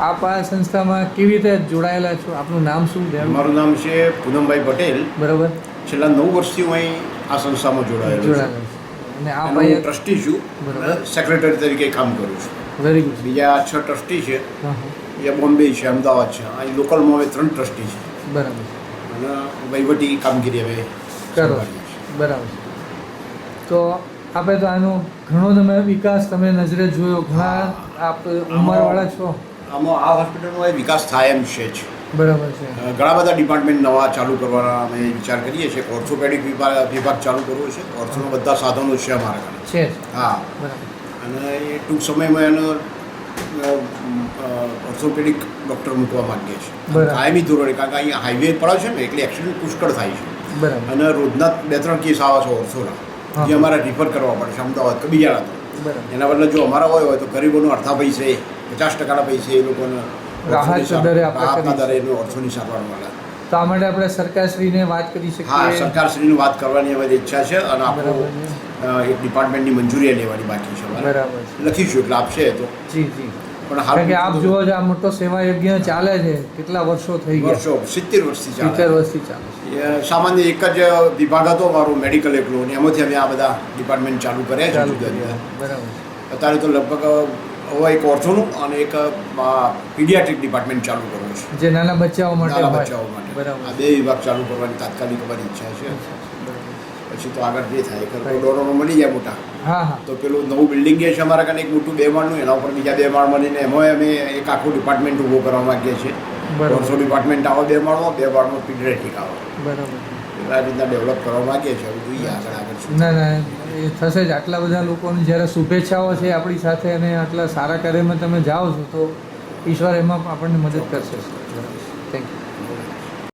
આપ આ સંસ્થામાં કેવી રીતે જોડાયેલા છો? આપનું નામ શું? મારું નામ છે પૂનમભાઈ પટેલ. બરાબર. છેલ્લા 9 વર્ષથી હું અહીં આ સંસ્થામાં જોડાયેલો છું અને આપ હું ટ્રસ્ટી છું. સેક્રેટરી તરીકે કામ કરું છું. Very good. બીજા 6 ટ્રસ્ટી છે, એ બોમ્બે છે, અમદાવાદ છે. અહીં લોકલમાં હવે 3 ટ્રસ્ટી છે. બરાબર. અને વહીવટી કામગીરી હવે કરો. બરાબર. તો આપણે તો આનો ઘણો તમે વિકાસ તમે નજરે જોયો, ઘણા આપ ઉંમરવાળા છો. આમાં આ હોસ્પિટલમાં વિકાસ થાય એમ છે જ. બરાબર છે. ઘણા બધા ડિપાર્ટમેન્ટ નવા ચાલુ કરવાના અમે વિચાર કરીએ છીએ. ઓર્થોપેડિક વિભાગ ચાલુ કરવો છે. ઓર્થોના બધા સાધનો છે અમારા ઘરે. છે. હા. બરાબર. અને એ ટૂંક સમયમાં એનો ઓર્થોપેડિક ડૉક્ટર મૂકવા માંગીએ છીએ કાયમી ધોરણે. કારણ કે અહીંયા હાઈવે પડે છે ને એટલે એક્સિડન્ટ પુષ્કળ થાય છે. બરાબર. અને રોજના 2-3 કેસ આવે છે ઓર્થોના, જે અમારે રિફર કરવા પડે છે અમદાવાદ કે બીજા રાજ્યો. એના બદલે જો અમારા હોય તો ગરીબોનો અડધા પૈસે 50% પૈસે એ લોકોને રાહત દરે એનું ઓર્થોની સારવાર મળે. તો આ માટે આપણે સરકારશ્રીને વાત કરી શકીએ? હા, સરકારશ્રીની વાત કરવાની અમારી ઈચ્છા છે અને આપણું એક ડિપાર્ટમેન્ટની મંજૂરી લેવાની બાકી છે. બરાબર. લખીશું એટલે આપશે તો. જી જી. પણ હાલ કે આપ જુઓ છો આ મોટો સેવા યજ્ઞ ચાલે છે, કેટલા વર્ષો થઈ ગયા? વર્ષો 70 વર્ષથી ચાલે. 70 વર્ષથી ચાલે છે. સામાન્ય એક જ વિભાગ હતો મારો, મેડિકલ એકલો, અને એમાંથી અમે આ બધા ડિપાર્ટમેન્ટ ચાલુ કર્યા છે જુદા જુદા. બરાબર. અત્યારે તો લગભગ હવે એક ઓર્થોનું અને એક પીડિયાટ્રિક ડિપાર્ટમેન્ટ ચાલુ કરવું છે, જે નાના બચ્ચાઓ માટે. નાના બચ્ચાઓ માટે. બરાબર. આ 2 વિભાગ ચાલુ કરવાની તાત્કાલિક અમારી ઈચ્છા છે. પછી તો આગળ જે થાય ડોનરો મળી જાય મોટા. હા હા. તો પેલું નવું બિલ્ડિંગ છે અમારા કાને એક મોટું 2 માળનું, એના ઉપર બીજા 2 માળ મળીને એમાં અમે એક આખું ડિપાર્ટમેન્ટ ઊભો કરવા માંગીએ છીએ. ઓર્થો ડિપાર્ટમેન્ટ આવે 2 માળમાં, 2 માળમાં પીડિયાટ્રિક આવે. બરાબર. આ રીતના ડેવલપ કરવા માંગીએ છીએ. હવે જોઈએ આગળ શું. ના ના, એ થશે જ. આટલા બધા લોકોની જ્યારે શુભેચ્છાઓ છે આપણી સાથે અને આટલા સારા કાર્યમાં તમે જાઓ છો તો ઈશ્વર એમાં આપણને મદદ કરશે. Thank you.